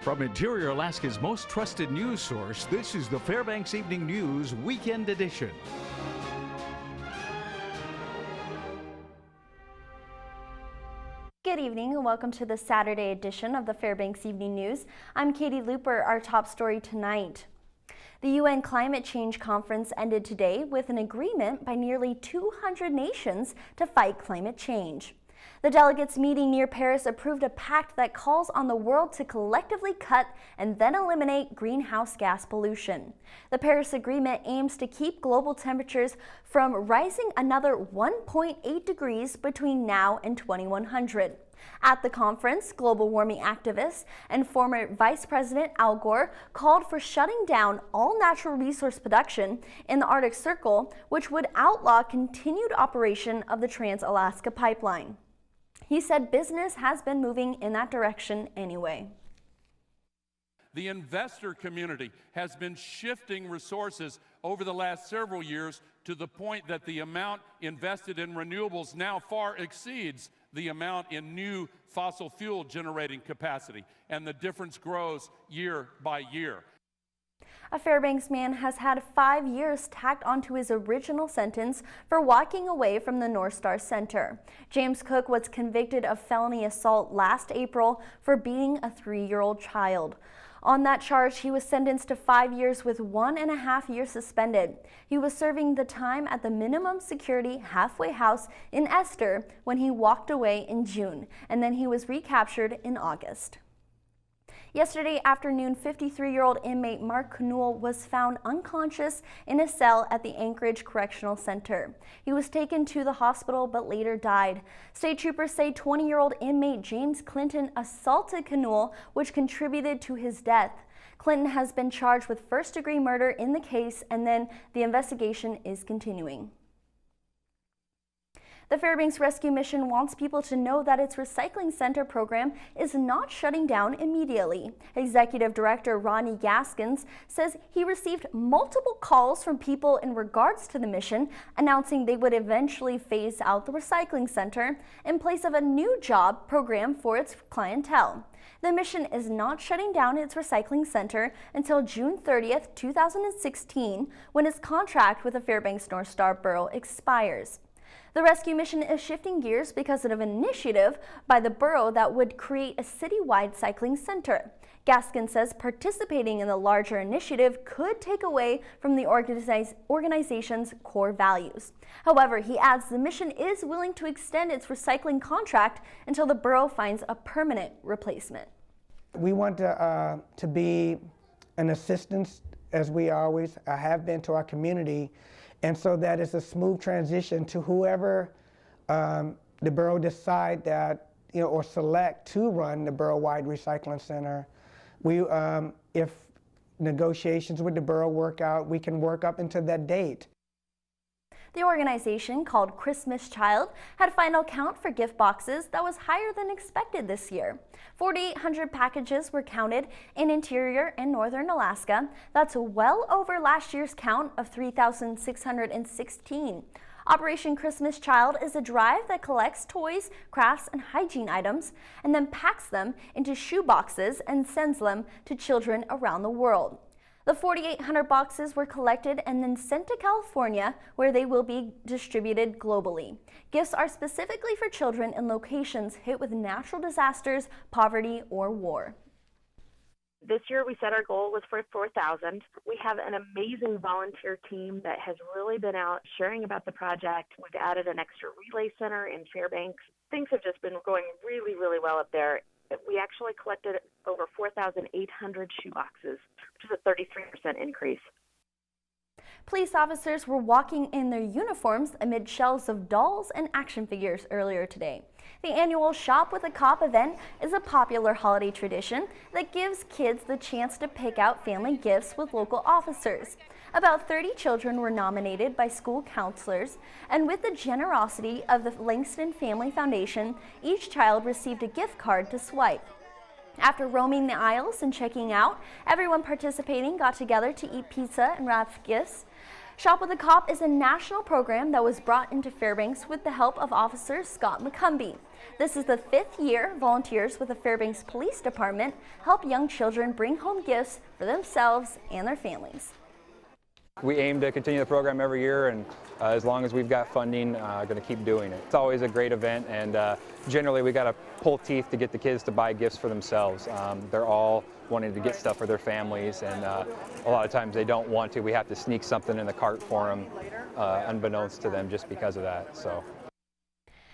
From Interior Alaska's most trusted news source, this is the Fbx Evening News Weekend Edition. Good evening and welcome to the Saturday edition of the Fbx Evening News. I'm Katie Looper. Our top story tonight. The UN Climate Change Conference ended today with an agreement by nearly 200 nations to fight climate change. The delegates meeting near Paris approved a pact that calls on the world to collectively cut and then eliminate greenhouse gas pollution. The Paris Agreement aims to keep global temperatures from rising another 1.8 degrees between now and 2100. At the conference, global warming activist and former Vice President Al Gore called for shutting down all natural resource production in the Arctic Circle, which would outlaw continued operation of the Trans-Alaska Pipeline. He said business has been moving in that direction anyway. The investor community has been shifting resources over the last several years to the point that the amount invested in renewables now far exceeds the amount in new fossil fuel generating capacity, and the difference grows year by year. A Fairbanks man has had 5 years tacked onto his original sentence for walking away from the North Star Center. James Cook was convicted of felony assault last April for beating a 3-year-old child. On that charge, he was sentenced to 5 years with 1.5 years suspended. He was serving the time at the minimum security halfway house in Esther when he walked away in June, and then he was recaptured in August. Yesterday afternoon, 53-year-old inmate Mark Knoll was found unconscious in a cell at the Anchorage Correctional Center. He was taken to the hospital but later died. State troopers say 20-year-old inmate James Clinton assaulted Knoll, which contributed to his death. Clinton has been charged with first-degree murder in the case, and then the investigation is continuing. The Fairbanks Rescue Mission wants people to know that its recycling center program is not shutting down immediately. Executive Director Ronnie Gaskins says he received multiple calls from people in regards to the mission, announcing they would eventually phase out the recycling center in place of a new job program for its clientele. The mission is not shutting down its recycling center until June 30th, 2016, when its contract with the Fairbanks North Star Borough expires. The rescue mission is shifting gears because of an initiative by the borough that would create a citywide cycling center. Gaskin says participating in the larger initiative could take away from the organization's core values. However, he adds the mission is willing to extend its recycling contract until the borough finds a permanent replacement. We want to be an assistance, as we always have been, to our community. And so that is a smooth transition to whoever the borough decide that, or select to run the borough-wide recycling center. We, if negotiations with the borough work out, we can work up into that date. The organization, called Christmas Child, had final count for gift boxes that was higher than expected this year. 4,800 packages were counted in Interior and Northern Alaska. That's well over last year's count of 3,616. Operation Christmas Child is a drive that collects toys, crafts, and hygiene items and then packs them into shoe boxes and sends them to children around the world. The 4,800 boxes were collected and then sent to California, where they will be distributed globally. Gifts are specifically for children in locations hit with natural disasters, poverty, or war. This year we said our goal was for 4,000. We have an amazing volunteer team that has really been out sharing about the project. We've added an extra relay center in Fairbanks. Things have just been going really, really well up there. We actually collected over 4,800 shoeboxes, which is a 33% increase. Police officers were walking in their uniforms amid shelves of dolls and action figures earlier today. The annual Shop with a Cop event is a popular holiday tradition that gives kids the chance to pick out family gifts with local officers. About 30 children were nominated by school counselors, and with the generosity of the Langston Family Foundation, each child received a gift card to swipe. After roaming the aisles and checking out, everyone participating got together to eat pizza and wrap gifts. Shop with a Cop is a national program that was brought into Fairbanks with the help of Officer Scott McCumbee. This is the 5th year volunteers with the Fairbanks Police Department help young children bring home gifts for themselves and their families. We aim to continue the program every year, and as long as we've got funding, going to keep doing it. It's always a great event, and generally we got to pull teeth to get the kids to buy gifts for themselves. They're all wanting to get stuff for their families, and a lot of times they don't want to. We have to sneak something in the cart for them, unbeknownst to them, just because of that. So.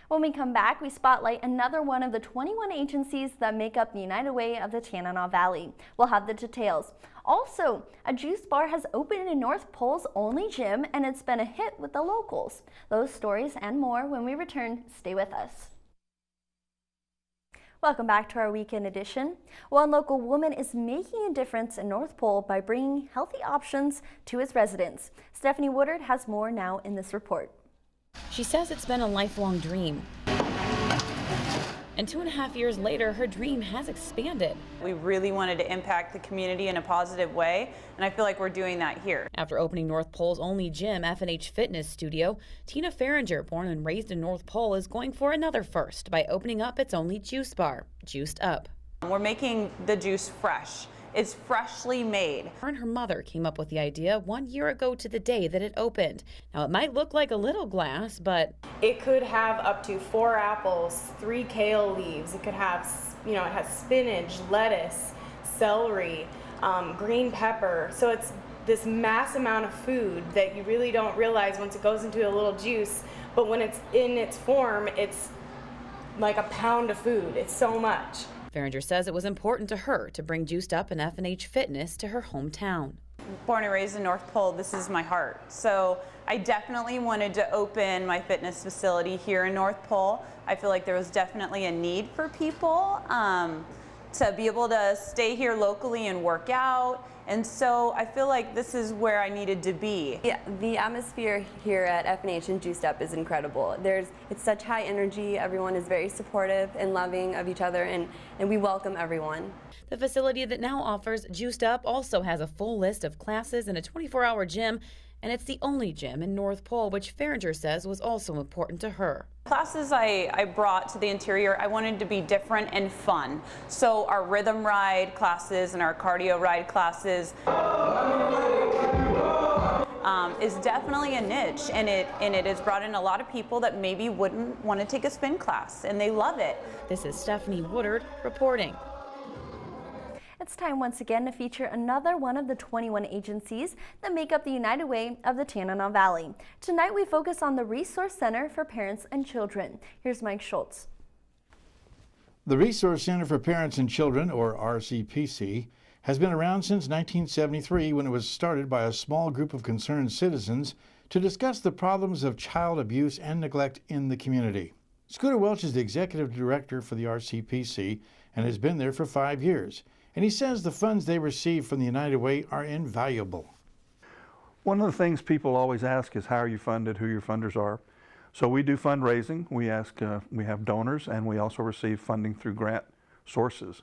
When we come back, we spotlight another one of the 21 agencies that make up the United Way of the Tanana Valley. We'll have the details. Also, a juice bar has opened in North Pole's only gym, and it's been a hit with the locals. Those stories and more when we return. Stay with us. Welcome back to our weekend edition. One local woman is making a difference in North Pole by bringing healthy options to its residents. Stephanie Woodard has more now in this report. She says it's been a lifelong dream. And 2.5 years later, her dream has expanded. We really wanted to impact the community in a positive way, and I feel like we're doing that here. After opening North Pole's only gym, F&H Fitness Studio, Tina Farringer, born and raised in North Pole, is going for another first by opening up its only juice bar, Juiced Up. We're making the juice fresh. It's freshly made. Her and her mother came up with the idea 1 year ago to the day that it opened. Now, it might look like a little glass, but it could have up to 4 apples, 3 kale leaves. It could have, it has spinach, lettuce, celery, green pepper. So it's this mass amount of food that you really don't realize once it goes into a little juice. But when it's in its form, it's like a pound of food. It's so much. Farringer says it was important to her to bring Juiced Up and F&H Fitness to her hometown. Born and raised in North Pole, this is my heart. So I definitely wanted to open my fitness facility here in North Pole. I feel like there was definitely a need for people to be able to stay here locally and work out. And so I feel like this is where I needed to be. Yeah, the atmosphere here at F&H and Juiced Up is incredible. It's such high energy. Everyone is very supportive and loving of each other, and we welcome everyone. The facility that now offers Juiced Up also has a full list of classes and a 24-hour gym, and it's the only gym in North Pole, which Farringer says was also important to her. Classes I brought to the interior, I wanted to be different and fun. So our rhythm ride classes and our cardio ride classes is definitely a niche, and it has brought in a lot of people that maybe wouldn't want to take a spin class, and they love it. This is Stephanie Woodard reporting. It's time once again to feature another one of the 21 agencies that make up the United Way of the Tanana Valley. Tonight we focus on the Resource Center for Parents and Children. Here's Mike Schultz. The Resource Center for Parents and Children, or RCPC, has been around since 1973 when it was started by a small group of concerned citizens to discuss the problems of child abuse and neglect in the community. Scooter Welch is the executive director for the RCPC and has been there for 5 years. And he says the funds they receive from the United Way are invaluable. One of the things people always ask is how are you funded, who your funders are. So we do fundraising. We have donors, and we also receive funding through grant sources.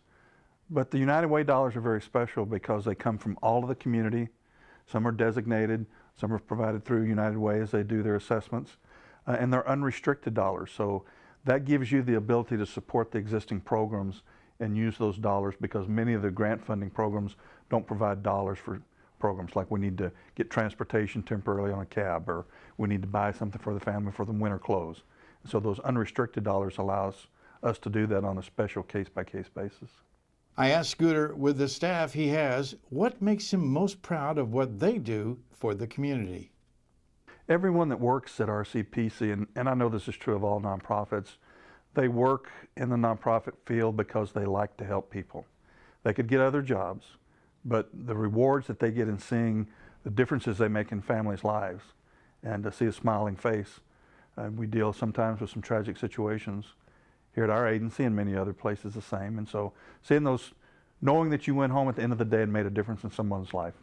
But the United Way dollars are very special because they come from all of the community. Some are designated, some are provided through United Way as they do their assessments, and they're unrestricted dollars. So that gives you the ability to support the existing programs and use those dollars, because many of the grant funding programs don't provide dollars for programs like we need to get transportation temporarily on a cab, or we need to buy something for the family for the winter clothes. So those unrestricted dollars allows us to do that on a special case-by-case basis. I asked Scooter, with the staff he has, what makes him most proud of what they do for the community. Everyone that works at RCPC, and I know this is true of all nonprofits, they work in the nonprofit field because they like to help people. They could get other jobs, but the rewards that they get in seeing the differences they make in families' lives, and to see a smiling face. We deal sometimes with some tragic situations here at our agency, and many other places the same. And so seeing those, knowing that you went home at the end of the day and made a difference in someone's life,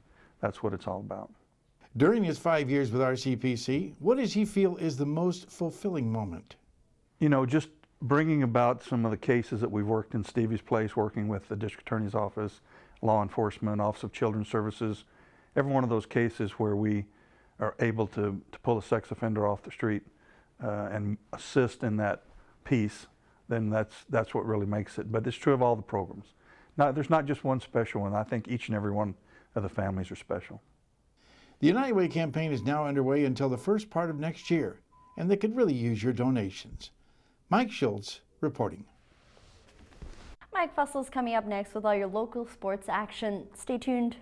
that's what it's all about. During his 5 years with RCPC, what does he feel is the most fulfilling moment? You know, just bringing about some of the cases that we've worked in Stevie's place, working with the District Attorney's Office, law enforcement, Office of Children's Services, every one of those cases where we are able to pull a sex offender off the street and assist in that piece, then that's what really makes it. But it's true of all the programs. Now, there's not just one special one. I think each and every one of the families are special. The United Way campaign is now underway until the first part of next year, and they could really use your donations. Mike Schultz reporting. Mike Fussel's coming up next with all your local sports action. Stay tuned.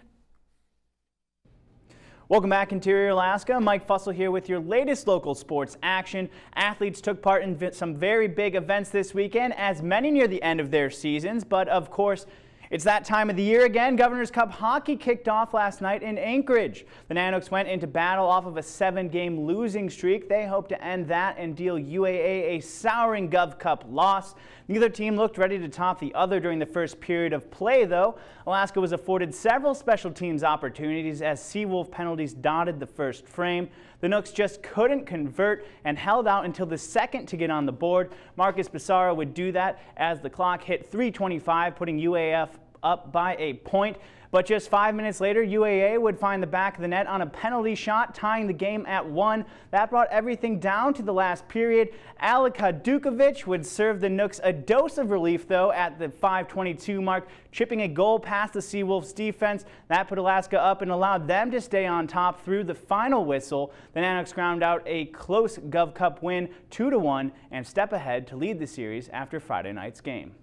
Welcome back, Interior Alaska. Mike Fussell here with your latest local sports action. Athletes took part in some very big events this weekend, as many near the end of their seasons, but of course, it's that time of the year again. Governor's Cup hockey kicked off last night in Anchorage. The Nanoks went into battle off of a 7-game losing streak. They hope to end that and deal UAA a souring Gov Cup loss. Neither team looked ready to top the other during the first period of play, though. Alaska was afforded several special teams opportunities as Seawolf penalties dotted the first frame. The Nooks just couldn't convert and held out until the second to get on the board. Marcus Bissaro would do that as the clock hit 3:25, putting UAF up by a point. But just 5 minutes later, UAA would find the back of the net on a penalty shot, tying the game at 1. That brought everything down to the last period. Alika Dukovic would serve the Nooks a dose of relief, though, at the 5:22 mark, chipping a goal past the Seawolves defense. That put Alaska up and allowed them to stay on top through the final whistle. The Nanoks ground out a close Gov Cup win, 2-1, and step ahead to lead the series after Friday night's game.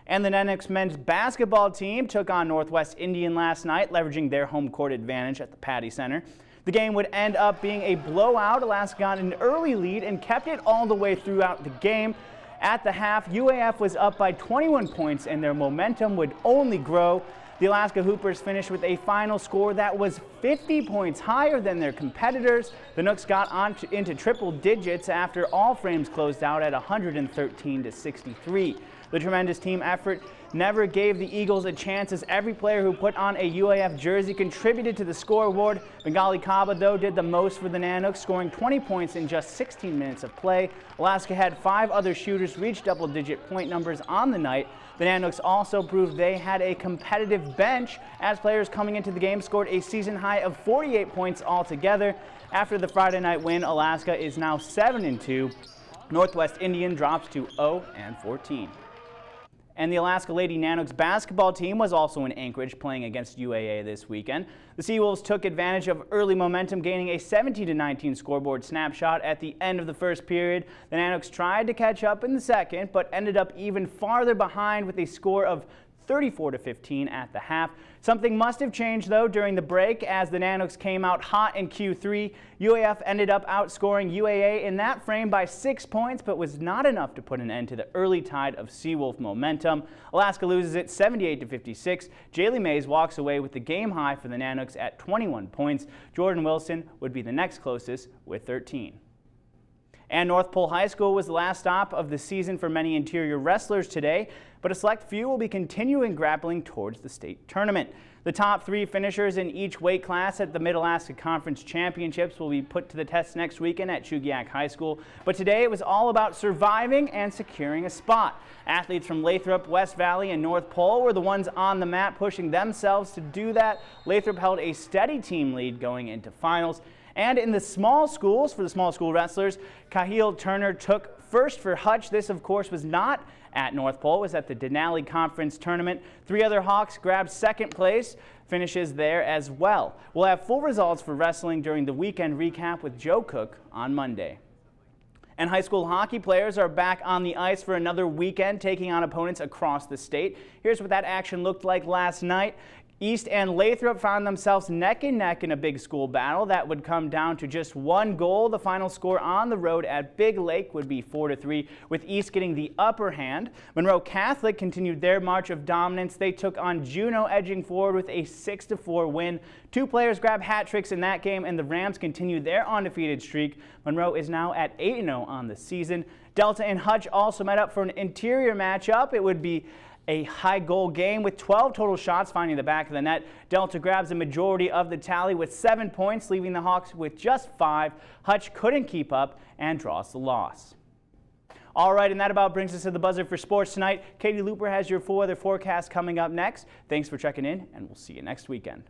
And the Nanoks men's basketball team took on Northwest Indian last night, leveraging their home court advantage at the Patty Center. The game would end up being a blowout. Alaska got an early lead and kept it all the way throughout the game. At the half, UAF was up by 21 points and their momentum would only grow. The Alaska Hoopers finished with a final score that was 50 points higher than their competitors. The Nooks got into triple digits after all frames closed out at 113-63. The tremendous team effort never gave the Eagles a chance, as every player who put on a UAF jersey contributed to the scoreboard. Bengali Kaba, though, did the most for the Nanoks, scoring 20 points in just 16 minutes of play. Alaska had 5 other shooters reach double-digit point numbers on the night. The Nanoks also proved they had a competitive bench, as players coming into the game scored a season high of 48 points altogether. After the Friday night win, Alaska is now 7-2. Northwest Indian drops to 0-14. And the Alaska Lady Nanoks basketball team was also in Anchorage playing against UAA this weekend. The Seawolves took advantage of early momentum, gaining a 17-19 scoreboard snapshot at the end of the first period. The Nanoks tried to catch up in the second, but ended up even farther behind with a score of 34-15 at the half. Something must have changed, though, during the break as the Nanoks came out hot in Q3. UAF ended up outscoring UAA in that frame by 6 points, but was not enough to put an end to the early tide of Seawolf momentum. Alaska loses it 78-56. Jaylee Mays walks away with the game high for the Nanoks at 21 points. Jordan Wilson would be the next closest with 13. And North Pole High School was the last stop of the season for many interior wrestlers today, but a select few will be continuing grappling towards the state tournament. The top 3 finishers in each weight class at the Mid-Alaska Conference Championships will be put to the test next weekend at Chugiak High School, but today it was all about surviving and securing a spot. Athletes from Lathrop, West Valley, and North Pole were the ones on the mat pushing themselves to do that. Lathrop held a steady team lead going into finals. And in the small schools, for the small school wrestlers, Cahill Turner took first for Hutch. This, of course, was not at North Pole. It was at the Denali Conference Tournament. 3 other Hawks grabbed second place finishes there as well. We'll have full results for wrestling during the weekend recap with Joe Cook on Monday. And high school hockey players are back on the ice for another weekend, taking on opponents across the state. Here's what that action looked like last night. East and Lathrop found themselves neck and neck in a big school battle that would come down to just 1 goal. The final score on the road at Big Lake would be 4-3, with East getting the upper hand. Monroe Catholic continued their march of dominance. They took on Juneau, edging forward with a 6-4 win. 2 players grabbed hat tricks in that game, and the Rams continued their undefeated streak. Monroe is now at 8-0 on the season. Delta and Hutch also met up for an interior matchup. It would be a high goal game with 12 total shots finding the back of the net. Delta grabs a majority of the tally with 7 points, leaving the Hawks with just 5. Hutch couldn't keep up and draws the loss. All right, and that about brings us to the buzzer for sports tonight. Katie Looper has your full weather forecast coming up next. Thanks for checking in, and we'll see you next weekend.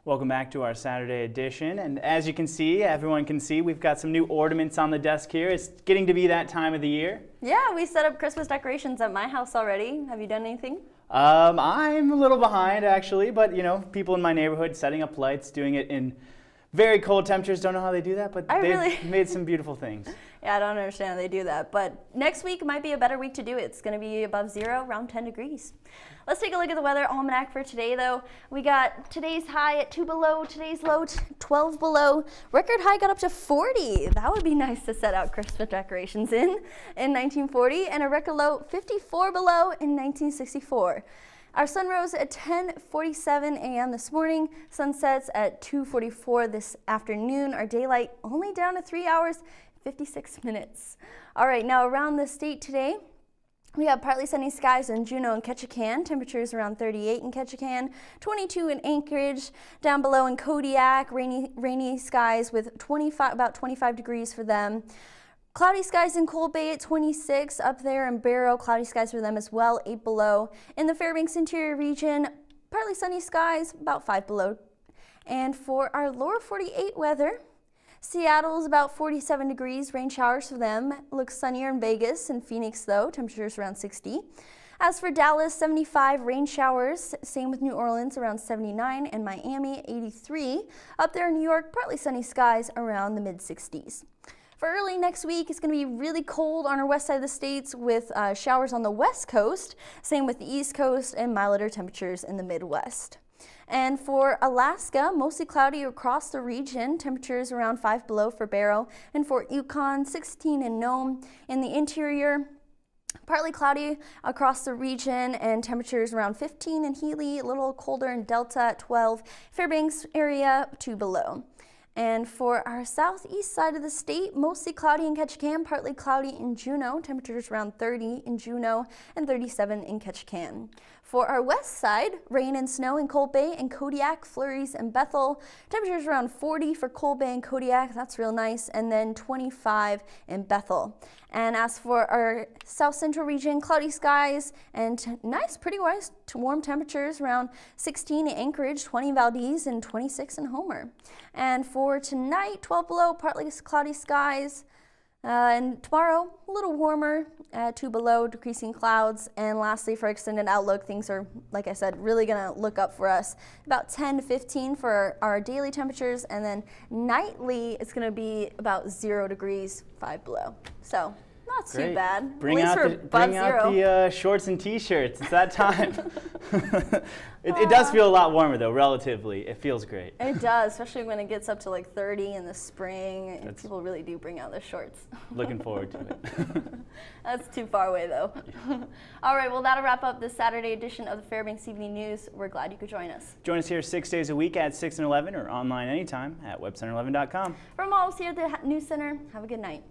Welcome back to our Saturday edition. And as you can see, everyone can see, we've got some new ornaments on the desk here. It's getting to be that time of the year. Yeah, we set up Christmas decorations at my house already. Have you done anything? I'm a little behind actually, but you know, people in my neighborhood setting up lights, doing it in very cold temperatures. Don't know how they do that, but they've made some beautiful things. Yeah, I don't understand how they do that. But next week might be a better week to do it. It's going to be above zero, around 10 degrees. Let's take a look at the weather almanac for today, though. We got today's high at 2 below, today's low 12 below. Record high got up to 40. That would be nice to set out Christmas decorations in 1940. And a record low 54 below in 1964. Our sun rose at 10:47 a.m. this morning. Sun sets at 2:44 this afternoon. Our daylight only down to 3 hours, 56 minutes. All right, now around the state today, we have partly sunny skies in Juneau and Ketchikan. Temperatures around 38 in Ketchikan, 22 in Anchorage. Down below in Kodiak, rainy skies with about 25 degrees for them. Cloudy skies in Cold Bay at 26. Up there in Barrow, cloudy skies for them as well, 8 below. In the Fairbanks interior region, partly sunny skies, about 5 below. And for our lower 48 weather, Seattle's about 47 degrees, rain showers for them. Looks sunnier in Vegas and Phoenix though, temperatures around 60. As for Dallas, 75 rain showers. Same with New Orleans, around 79, and Miami, 83. Up there in New York, partly sunny skies around the mid-60s. For early next week, it's going to be really cold on our west side of the states with showers on the west coast. Same with the east coast and milder temperatures in the Midwest. And for Alaska, mostly cloudy across the region. Temperatures around 5 below for Barrow. And for Yukon, 16 in Nome. In the interior, partly cloudy across the region and temperatures around 15 in Healy, a little colder in Delta at 12. Fairbanks area, 2 below. And for our southeast side of the state, mostly cloudy in Ketchikan, partly cloudy in Juneau. Temperatures around 30 in Juneau and 37 in Ketchikan. For our west side, rain and snow in Cold Bay and Kodiak, flurries in Bethel. Temperatures around 40 for Cold Bay and Kodiak, that's real nice, and then 25 in Bethel. And as for our south central region, cloudy skies and nice, pretty warm temperatures, around 16 in Anchorage, 20 in Valdez, and 26 in Homer. And for tonight, 12 below, partly cloudy skies. And tomorrow, a little warmer, 2 below, decreasing clouds. And lastly, for extended outlook, things are, like I said, really going to look up for us. About 10 to 15 for our daily temperatures. And then nightly, it's going to be about 0 degrees, 5 below. So not too bad. Bring out the shorts and t-shirts. It's that time. It does feel a lot warmer though, relatively. It feels great. It does, especially when it gets up to like 30 in the spring. People really do bring out their shorts. Looking forward to it. That's too far away though. All right, well that'll wrap up this Saturday edition of the Fairbanks Evening News. We're glad you could join us. Join us here 6 days a week at 6 and 11 or online anytime at webcenter11.com. From all of us here at the News Center, have a good night.